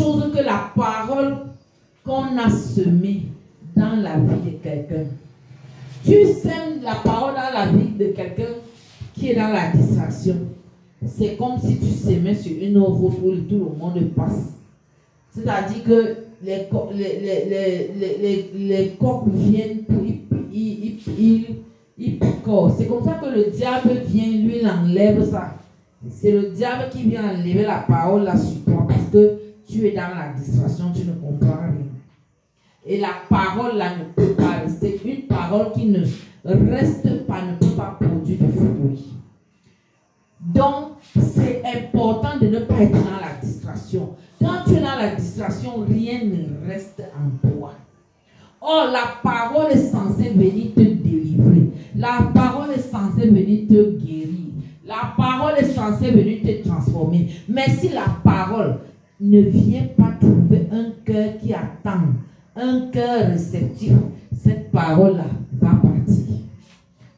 chose que la parole qu'on a semée dans la vie de quelqu'un. Tu sèmes la parole dans la vie de quelqu'un qui est dans la distraction. C'est comme si tu semais sur une œuvre où tout le monde passe. C'est-à-dire que les coqs viennent pour ils picorent. C'est comme ça que le diable vient, lui, il enlève ça. C'est le diable qui vient enlever la parole là sur toi parce que tu es dans la distraction, tu ne comprends rien. Et la parole là ne peut pas rester. Une parole qui ne reste pas, ne peut pas produire de fruits. Donc, c'est important de ne pas être dans la distraction. Quand tu es dans la distraction, rien ne reste en toi. Or, la parole est censée venir te délivrer. La parole est censée venir te guérir. La parole est censée venir te transformer. Mais si la parole ne vient pas trouver un cœur qui attend, un cœur réceptif, cette parole-là va partir.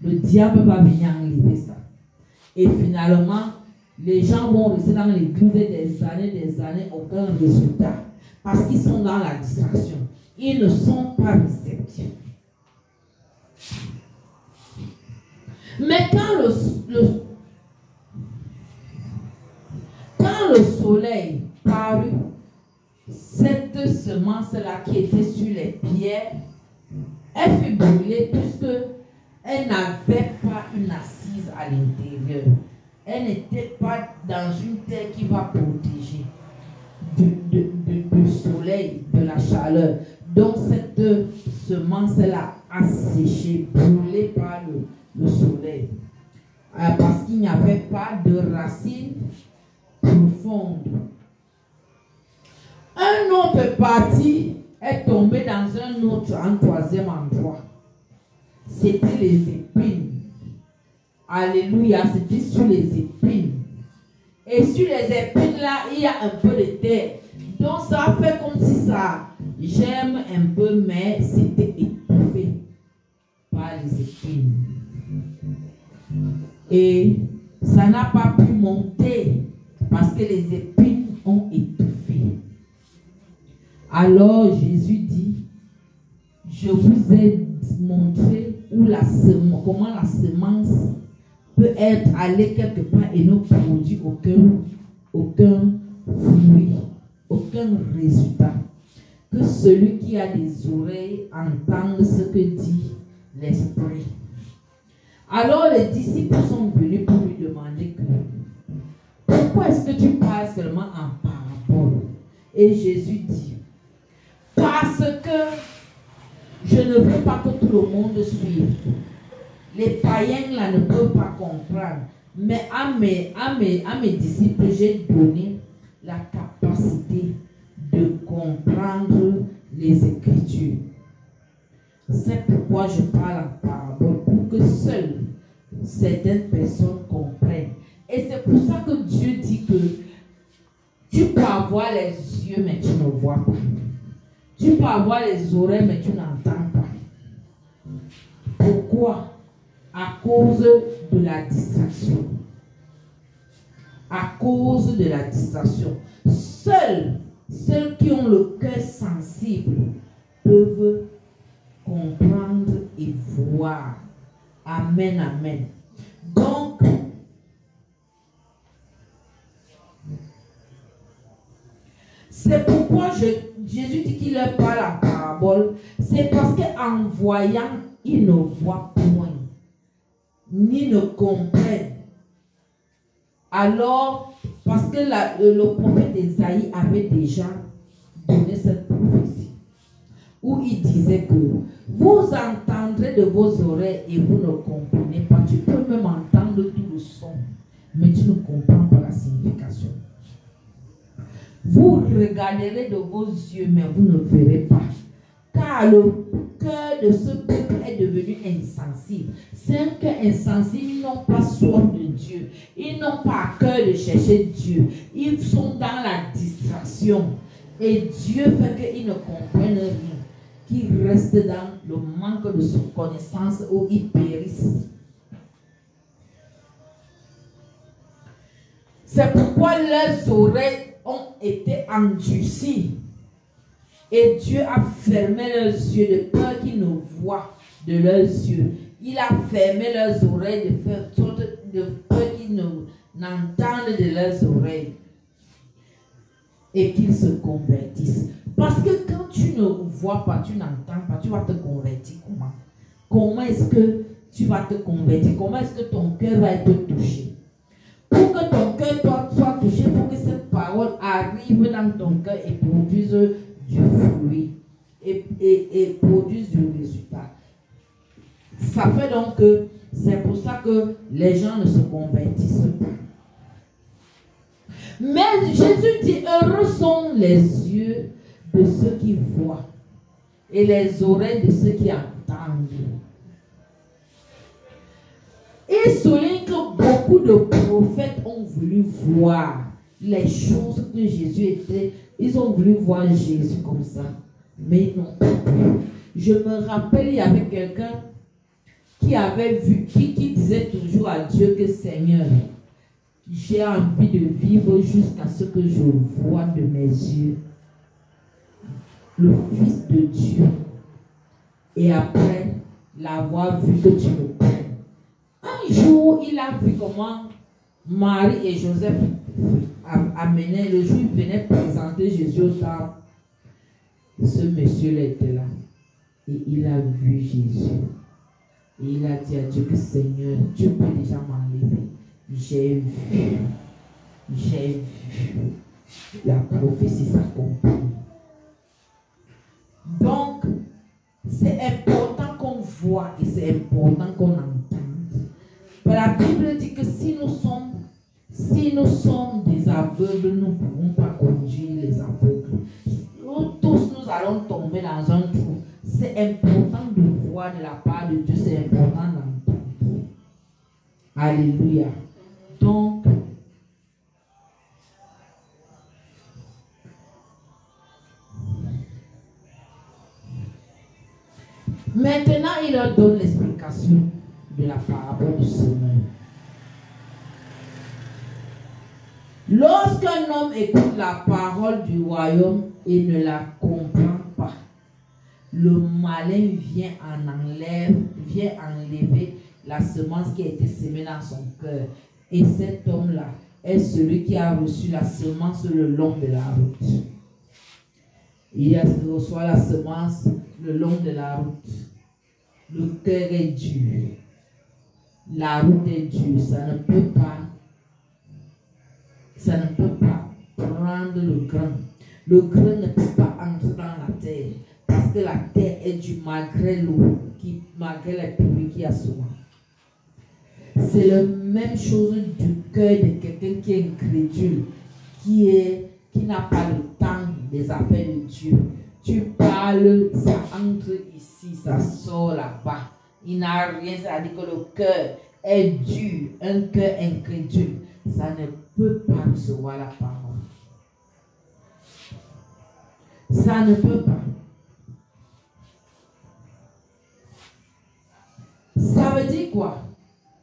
Le diable va venir enlever ça. Et finalement, les gens vont rester dans l'église des années, aucun résultat. Parce qu'ils sont dans la distraction. Ils ne sont pas réceptifs. Mais quand le soleil parut, cette semence-là qui était sur les pierres, elle fut brûlée puisque elle n'avait pas une assise à l'intérieur. Elle n'était pas dans une terre qui va protéger du soleil, de la chaleur. Donc cette semence-là a séché, brûlée par le soleil. Parce qu'il n'y avait pas de racines profondes. Un autre parti est tombé dans un troisième endroit. C'était les épines. Alléluia, c'était sur les épines. Et sur les épines là, il y a un peu de terre. Donc ça fait comme si ça germe un peu, mais c'était étouffé par les épines. Et ça n'a pas pu monter parce que les épines ont étouffé. Alors Jésus dit, je vous ai montré comment la semence peut être allée quelque part et ne produit aucun fruit, aucun résultat. Que celui qui a des oreilles entende ce que dit l'Esprit. Alors les disciples sont venus pour lui demander pourquoi est-ce que tu parles seulement en parabole? Et Jésus dit, parce que je ne veux pas que tout le monde suive. Les païens là ne peuvent pas comprendre. Mais à mes disciples, j'ai donné la capacité de comprendre les Écritures. C'est pourquoi je parle en parabole, pour que seules certaines personnes comprennent. Et c'est pour ça que Dieu dit que tu peux avoir les yeux, mais tu ne vois pas. Tu peux avoir les oreilles, mais tu n'entends pas. Pourquoi? À cause de la distraction. À cause de la distraction. Seuls qui ont le cœur sensible peuvent comprendre et voir. Amen, amen. Donc, c'est pourquoi Jésus dit qu'il leur parle en parabole. C'est parce qu'en voyant, ils ne voient point, ni ne comprennent. Alors, parce que le prophète Esaïe avait déjà donné cette prophétie, où il disait que vous entendrez de vos oreilles et vous ne comprenez pas. Tu peux même entendre tout le son, mais tu ne comprends pas la signification. Vous regarderez de vos yeux, mais vous ne verrez pas. Car le cœur de ce peuple est devenu insensible. C'est un cœur insensible. Ils n'ont pas soif de Dieu. Ils n'ont pas à cœur de chercher Dieu. Ils sont dans la distraction. Et Dieu fait qu'ils ne comprennent rien. Qu'ils restent dans le manque de son connaissance où ils périssent. C'est pourquoi leurs oreilles ont été endurcis. Et Dieu a fermé leurs yeux de peur qu'ils ne voient de leurs yeux. Il a fermé leurs oreilles de peur qu'ils n'entendent de leurs oreilles. Et qu'ils se convertissent. Parce que quand tu ne vois pas, tu n'entends pas, tu vas te convertir comment? Comment est-ce que tu vas te convertir? Comment est-ce que ton cœur va être touché? Pour que ton cœur soit touché, il faut que cette parole arrive dans ton cœur et produise du fruit et produise du résultat. Ça fait donc que c'est pour ça que les gens ne se convertissent pas. Mais Jésus dit, heureux sont les yeux de ceux qui voient et les oreilles de ceux qui entendent. Il souligne que beaucoup de prophètes ont voulu voir les choses que Jésus était. Ils ont voulu voir Jésus comme ça. Mais ils n'ont pas pu. Je me rappelle, il y avait quelqu'un qui avait vu, qui disait toujours à Dieu que Seigneur, j'ai envie de vivre jusqu'à ce que je vois de mes yeux le Fils de Dieu. Et après l'avoir vu que tu me prennes. Un jour, il a vu comment Marie et Joseph amenaient, le jour où ils venaient présenter Jésus au temple. Ce monsieur-là était là. Et il a vu Jésus. Et il a dit à Dieu que Seigneur, tu peux déjà m'enlever. J'ai vu la prophétie s'accomplir. Donc, c'est important qu'on voit et c'est important qu'on entende. La Bible dit que si nous sommes des aveugles, nous ne pouvons pas conduire les aveugles. Nous tous, nous allons tomber dans un trou. C'est important de voir de la part de Dieu, c'est important d'entendre. Alléluia. Donc, maintenant, il leur donne l'explication de la parabole du semeur. Lorsqu'un homme écoute la parole du royaume et ne la comprend pas, le malin vient enlever la semence qui a été semée dans son cœur. Et cet homme-là est celui qui a reçu la semence le long de la route. Il reçoit la semence le long de la route. Le cœur est dur. La route est dure. Ça ne peut pas prendre le grain. Le grain ne peut pas entrer dans la terre. Parce que la terre est dure malgré l'eau, malgré la pluie qu'il y a souvent. C'est la même chose du cœur de quelqu'un qui est incrédule, qui n'a pas le temps des affaires de Dieu. Tu parles, ça entre ici, ça sort là-bas. Il n'a rien, ça dit que le cœur est dur, un cœur incrédule. Ça ne peut pas recevoir la parole. Ça ne peut pas. Ça veut dire quoi?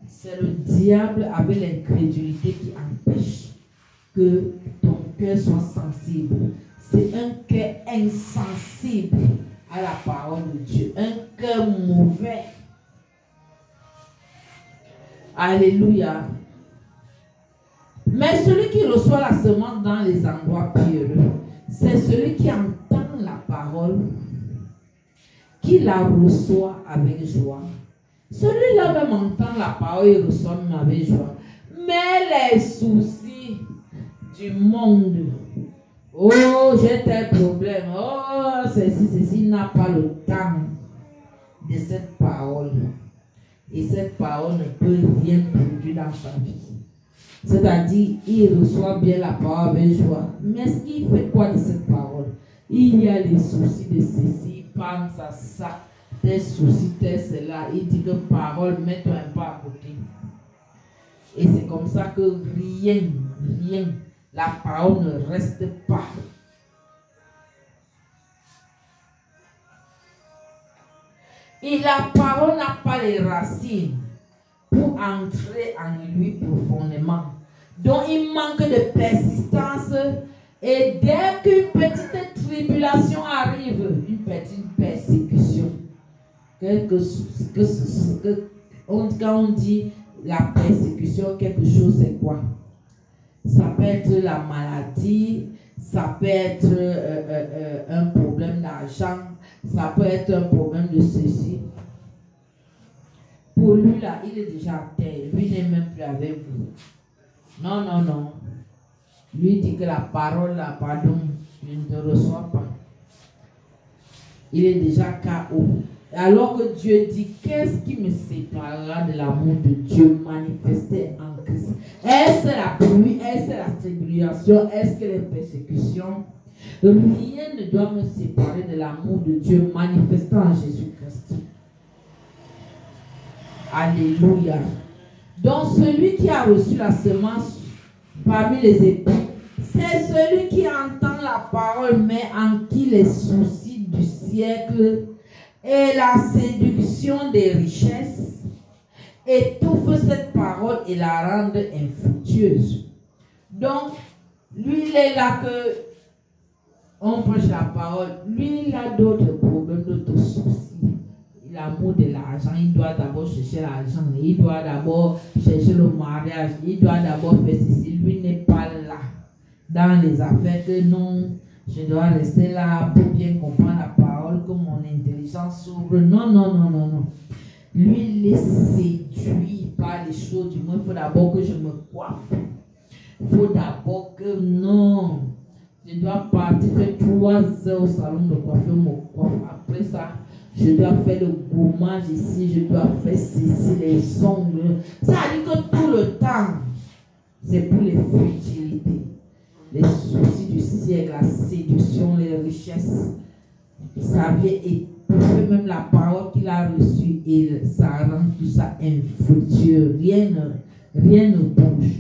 C'est le diable avec l'incrédulité qui empêche que ton cœur soit sensible. C'est un cœur insensible à la parole de Dieu. Un cœur mauvais. Alléluia. Mais celui qui reçoit la semence dans les endroits pierreux, c'est celui qui entend la parole, qui la reçoit avec joie. Celui-là même entend la parole et reçoit même avec joie. Mais les soucis du monde, oh, j'ai tel problème, oh, ceci, il n'a pas le temps de cette parole. Et cette parole ne peut rien produire dans sa vie. C'est-à-dire, il reçoit bien la parole avec joie. Mais est-ce qu'il fait quoi de cette parole? Il y a les soucis de ceci, il pense à ça, tes soucis, tes cela. Il dit que parole, mets-toi un pas à côté. Et c'est comme ça que rien, la parole ne reste pas. Et la parole n'a pas les racines pour entrer en lui profondément. Donc il manque de persistance Et dès qu'une petite tribulation arrive, une petite persécution, quand on dit la persécution, quelque chose, c'est quoi? Ça peut être la maladie, ça peut être un problème d'argent, ça peut être un problème de ceci. Pour lui, là, il est déjà à terre. Lui n'est même plus avec vous. Non, non, non. Lui dit que la parole, là, pardon, je ne te reçois pas. Il est déjà KO. Alors que Dieu dit, qu'est-ce qui me séparera de l'amour de Dieu manifesté en Christ? Est-ce la pluie? Est-ce la tribulation? Est-ce que les persécutions? Rien ne doit me séparer de l'amour de Dieu manifesté en Jésus-Christ. Alléluia. Donc celui qui a reçu la semence parmi les époux, c'est celui qui entend la parole, mais en qui les soucis du siècle et la séduction des richesses étouffent cette parole et la rendent infructueuse. Donc, lui, il est là que on prêche la parole. Lui, il a d'autres problèmes, d'autres soucis. L'amour de l'argent, il doit d'abord chercher l'argent, il doit d'abord chercher le mariage, il doit d'abord faire ceci. Lui n'est pas là dans les affaires que non, je dois rester là pour bien comprendre la parole, que mon intelligence s'ouvre. Non, non, non, non, non. Lui, il est séduit par les choses. Du moins, il faut d'abord que je me coiffe. Il faut d'abord que non. Je dois partir faire 3 heures au salon de coiffure, me coiffe. Après ça, je dois faire le gourmage ici, je dois faire ceci, les ongles. Ça dit que tout le temps, c'est pour les futilités. Les soucis du siècle, la séduction, les richesses. Ça vient étouffer même la parole qu'il a reçue et ça rend tout ça infructueux. Rien ne bouge.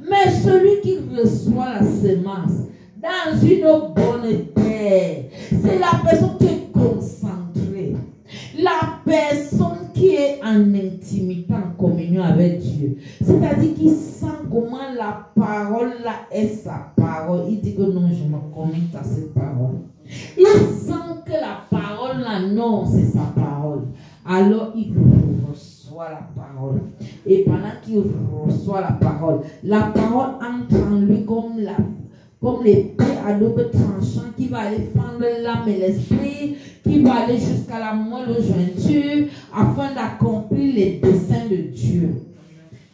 Mais celui qui reçoit la semence dans une bonne terre, c'est la personne qui est concentrée. La personne qui est en intimité, en communion avec Dieu. C'est-à-dire qu'il sent comment la parole là est sa parole. Il dit que non, je me connecte à cette parole. Il sent que la parole là, non, c'est sa parole. Alors il reçoit la parole. Et pendant qu'il reçoit la parole entre en lui comme l'épée à double tranchant qui va aller fendre l'âme et l'esprit, qui va aller jusqu'à la moelle jointure afin d'accomplir les desseins de Dieu.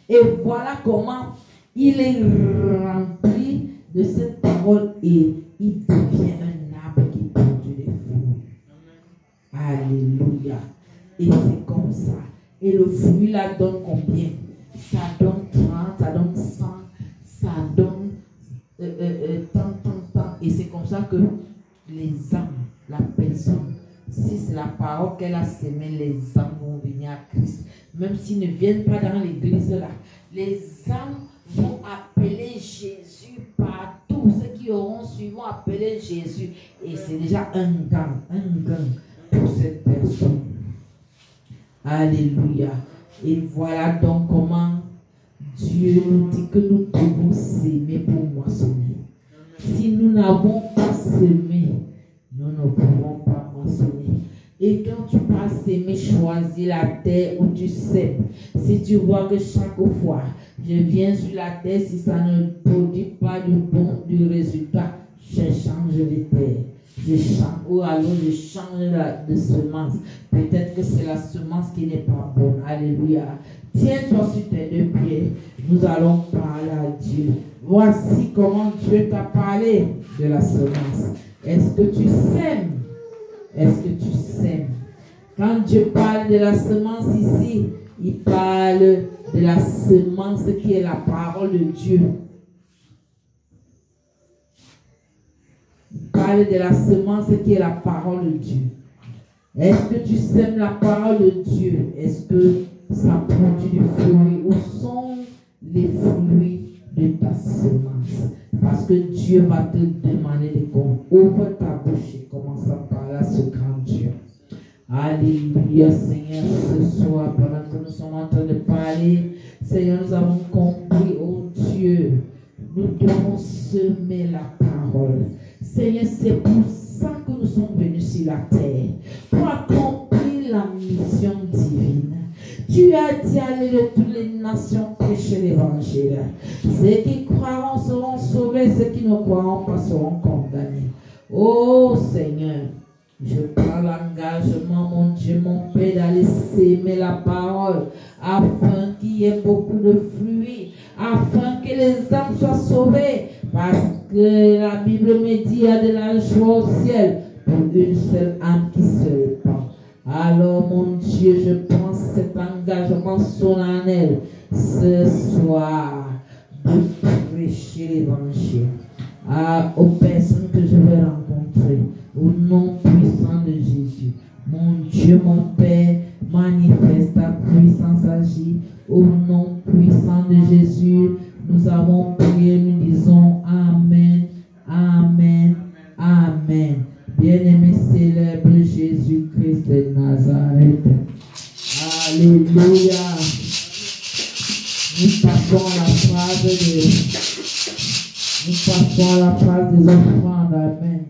Et voilà comment il est rempli de cette parole et il devient un arbre qui produit des fruits. Alléluia. Et c'est comme ça. Et le fruit là donne combien? Ça donne 30, ça donne 100, ça donne tant. Et c'est comme ça que les âmes, la personne, si c'est la parole qu'elle a sémée, les âmes vont venir à Christ. Même s'ils ne viennent pas dans l'église là, les âmes vont appeler Jésus partout. Ceux qui auront suivi vont appeler Jésus. Et c'est déjà un gain pour cette personne. Alléluia. Et voilà donc comment Dieu nous dit que nous devons s'aimer pour moissonner. Si nous n'avons pas semé, nous ne pouvons pas moissonner. Et quand tu vas s'aimer, choisis la terre où tu sèmes. Si tu vois que chaque fois, je viens sur la terre, si ça ne produit pas du résultat, je change les terres. Ou alors je change de semence. Peut-être que c'est la semence qui n'est pas bonne. Alléluia. Tiens-toi sur tes 2 pieds. Nous allons parler à Dieu. Voici comment Dieu t'a parlé de la semence. Est-ce que tu sèmes? Est-ce que tu sèmes? Quand Dieu parle de la semence ici, il parle de la semence qui est la parole de Dieu. Il parle de la semence qui est la parole de Dieu. Est-ce que tu sèmes la parole de Dieu? Est-ce que ça produit du fruit? Où sont les fruits de ta semence? Parce que Dieu va te demander des comptes. Ouvre ta bouche et commence à parler à ce grand Dieu. Alléluia, Seigneur, ce soir, pendant que nous sommes en train de parler, Seigneur, nous avons compris, oh Dieu, nous devons semer la parole. Seigneur, c'est pour ça que nous sommes venus sur la terre, pour accomplir la mission divine. Tu as dit aller de toutes les nations prêcher l'évangile. Ceux qui croiront seront sauvés, ceux qui ne croiront pas seront condamnés. Oh Seigneur, je prends l'engagement, mon Dieu, mon Père, d'aller s'aimer la parole, afin qu'il y ait beaucoup de fruits, afin que les âmes soient sauvées, parce que la Bible me dit qu'il y a de la joie au ciel pour une seule âme qui se répand. Alors, mon Dieu, je prends cet engagement solennel ce soir de prêcher l'évangile aux personnes que je vais rencontrer au nom puissant de Jésus. Mon Dieu, mon Père, manifeste ta puissance agir au nom puissant de Jésus. Nous avons prié, nous disons Amen, Amen, Amen. Bien-aimé, célèbre Jésus-Christ de Nazareth. Alléluia. Nous passons à la phase des offrandes. Amen.